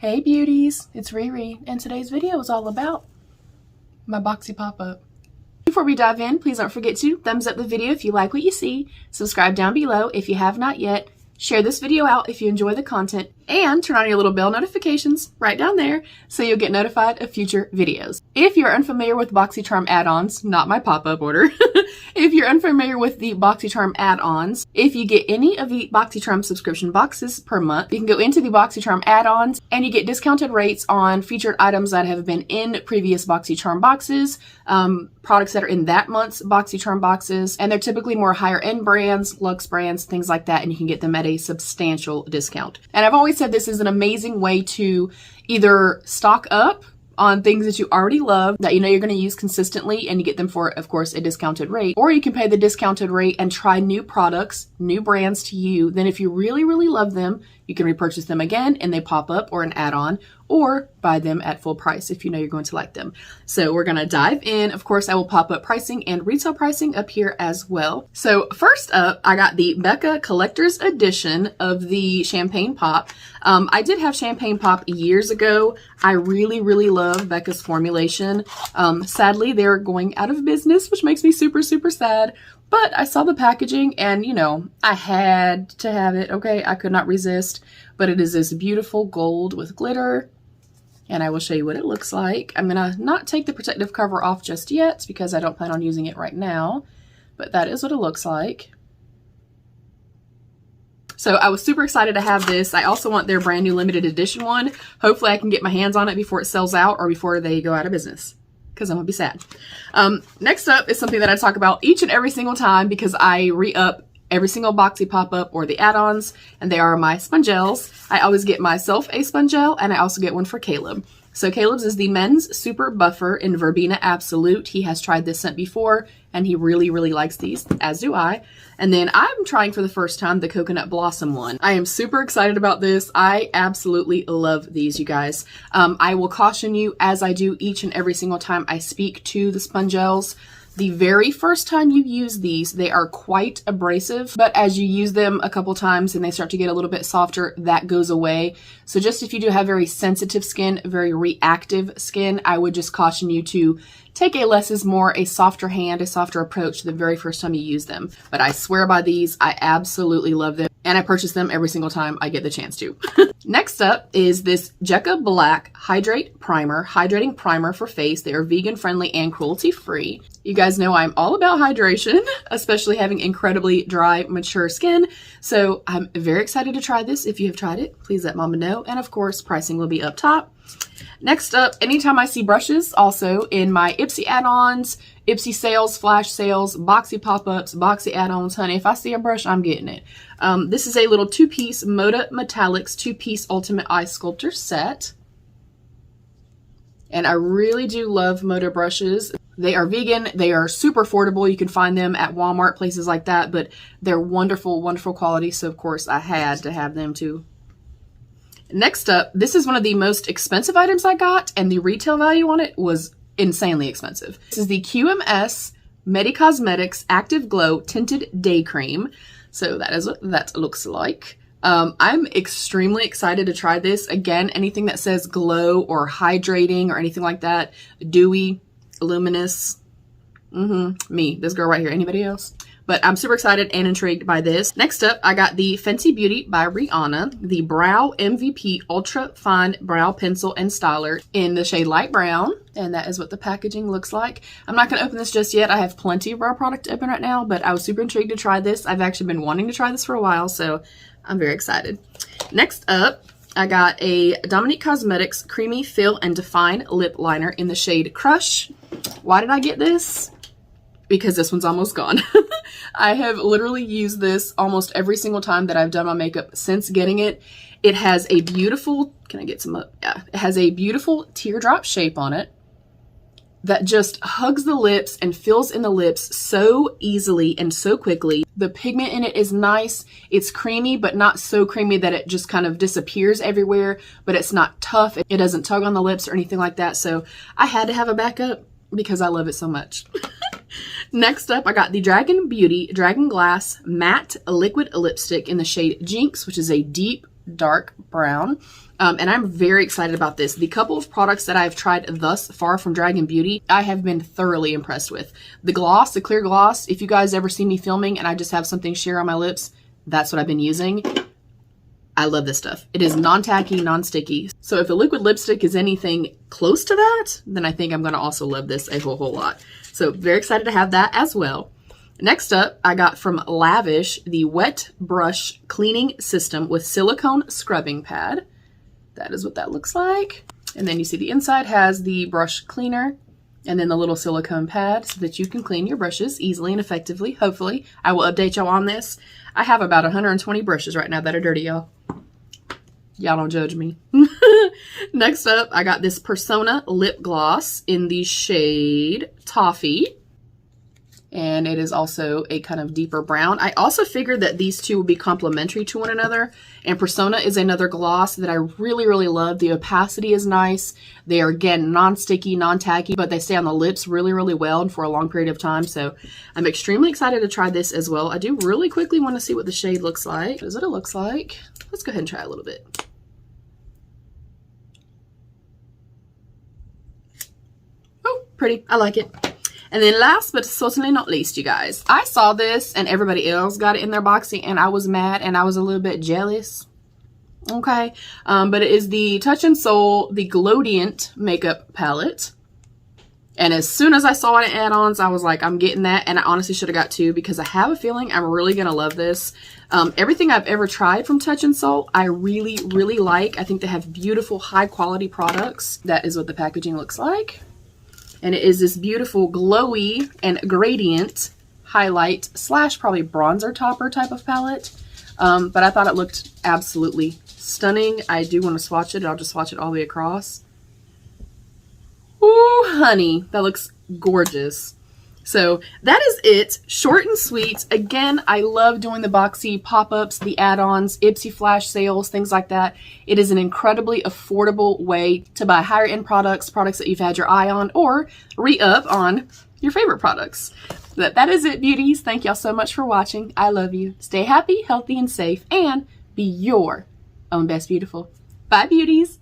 Hey beauties, it's Riri, and today's video is all about my boxy pop-up. Before we dive in, please don't forget to thumbs up the video if you like what you see, subscribe down below if you have not yet, share this video out if you enjoy the content, and turn on your little bell notifications right down there so you'll get notified of future videos. If you're unfamiliar with Boxycharm Add-Ons, not my pop-up order, if you're unfamiliar with the Boxycharm Add-Ons, if you get any of the Boxycharm subscription boxes per month, you can go into the Boxycharm Add-Ons and you get discounted rates on featured items that have been in previous Boxycharm boxes, products that are in that month's Boxycharm boxes, and they're typically more higher end brands, luxe brands, things like that, and you can get them at a substantial discount. And I've always said this is an amazing way to either stock up on things that you already love that you know you're going to use consistently and you get them for, of course, a discounted rate, or you can pay the discounted rate and try new products, new brands to you. Then if you really, really love them, you can repurchase them again and they pop up or an add-on, or buy them at full price if you know you're going to like them. So we're going to dive in. Of course, I will pop up pricing and retail pricing up here as well. So first up, I got the Becca Collector's Edition of the Champagne Pop. I did have Champagne Pop years ago. I really, really love Becca's formulation. Sadly, they're going out of business, which makes me super, super sad. But I saw the packaging and, you know, I had to have it. Okay, I could not resist. But it is this beautiful gold with glitter. And I will show you what it looks like. I'm going to not take the protective cover off just yet because I don't plan on using it right now. But that is what it looks like. So I was super excited to have this. I also want their brand new limited edition one. Hopefully I can get my hands on it before it sells out or before they go out of business, because I'm going to be sad. Next up is something that I talk about each and every single time because I re-up every single Boxy pop-up or the add-ons, and they are my spongelles. I always get myself a spongelle, and I also get one for Caleb. So Caleb's is the Men's Super Buffer in Verbena Absolute. He has tried this scent before, and he really, really likes these, as do I. And then I'm trying for the first time the Coconut Blossom one. I am super excited about this. I absolutely love these, you guys. I will caution you, as I do each and every single time I speak to the spongelles, the very first time you use these, they are quite abrasive, but as you use them a couple times and they start to get a little bit softer, that goes away. So just if you do have very sensitive skin, very reactive skin, I would just caution you to take a less is more, a softer hand, a softer approach the very first time you use them. But I swear by these, I absolutely love them. And I purchase them every single time I get the chance to. Next up is this Jekka Black Hydrating Primer for face. They are vegan friendly and cruelty free. You guys know I'm all about hydration, especially having incredibly dry, mature skin. So I'm very excited to try this. If you have tried it, please let mama know. And of course, pricing will be up top. Next up, anytime I see brushes, also in my Ipsy add-ons, Ipsy sales, flash sales, Boxy pop-ups, Boxy add-ons, honey, if I see a brush, I'm getting it. This is a little two-piece Moda Metallics two-piece Ultimate Eye Sculptor set. And I really do love Moda brushes. They are vegan. They are super affordable. You can find them at Walmart, places like that, but they're wonderful, wonderful quality. So of course I had to have them too. Next up, this is one of the most expensive items I got, and the retail value on it was insanely expensive. This is the QMS Medi-Cosmetics Active Glow Tinted Day Cream. So that is what that looks like. I'm extremely excited to try this. Again, anything that says glow or hydrating or anything like that, dewy, luminous, me, this girl right here. Anybody else? But I'm super excited and intrigued by this. Next up, I got the Fenty Beauty by Rihanna, the Brow MVP Ultra Fine Brow Pencil and Styler in the shade Light Brown. And that is what the packaging looks like. I'm not going to open this just yet. I have plenty of brow product to open right now, but I was super intrigued to try this. I've actually been wanting to try this for a while, so I'm very excited. Next up, I got a Dominique Cosmetics Creamy Fill and Define Lip Liner in the shade Crush. Why did I get this? Because this one's almost gone. I have literally used this almost every single time that I've done my makeup since getting it. It has a beautiful, can I get some up? Yeah, it has a beautiful teardrop shape on it that just hugs the lips and fills in the lips so easily and so quickly. The pigment in it is nice. It's creamy, but not so creamy that it just kind of disappears everywhere, but it's not tough. It doesn't tug on the lips or anything like that. So I had to have a backup because I love it so much. Next up, I got the Dragon Beauty Dragon Glass Matte Liquid Lipstick in the shade Jinx, which is a deep dark brown. And I'm very excited about this. The couple of products that I've tried thus far from Dragon Beauty, I have been thoroughly impressed with. The gloss, the clear gloss, if you guys ever see me filming and I just have something sheer on my lips, that's what I've been using. I love this stuff. It is non-tacky, non-sticky. So if a liquid lipstick is anything close to that, then I think I'm going to also love this a whole lot. So very excited to have that as well. Next up, I got from Lavish the Wet Brush Cleaning System with Silicone Scrubbing Pad. That is what that looks like. And then you see the inside has the brush cleaner and then the little silicone pad so that you can clean your brushes easily and effectively, hopefully. I will update y'all on this. I have about 120 brushes right now that are dirty, y'all. Y'all don't judge me. Next up, I got this Persona lip gloss in the shade Toffee. And it is also a kind of deeper brown. I also figured that these two would be complementary to one another. And Persona is another gloss that I really, really love. The opacity is nice. They are, again, non-sticky, non-tacky, but they stay on the lips really, really well and for a long period of time. So I'm extremely excited to try this as well. I do really quickly want to see what the shade looks like. This is what it looks like. Let's go ahead and try a little bit. Oh, pretty. I like it. And then last but certainly not least, you guys, I saw this and everybody else got it in their boxy and I was mad and I was a little bit jealous. Okay. But it is the Touch in Soul, the Glowdient makeup palette. And as soon as I saw it in add-ons, I was like, I'm getting that. And I honestly should have got two because I have a feeling I'm really going to love this. Everything I've ever tried from Touch in Soul, I really, really like. I think they have beautiful, high quality products. That is what the packaging looks like. And it is this beautiful glowy and gradient highlight slash probably bronzer topper type of palette. But I thought it looked absolutely stunning. I do want to swatch it. I'll just swatch it all the way across. Ooh, honey, that looks gorgeous. So that is it. Short and sweet. Again, I love doing the boxy pop-ups, the add-ons, Ipsy flash sales, things like that. It is an incredibly affordable way to buy higher end products, products that you've had your eye on, or re-up on your favorite products. But that is it, beauties. Thank y'all so much for watching. I love you. Stay happy, healthy, and safe, and be your own best beautiful. Bye, beauties.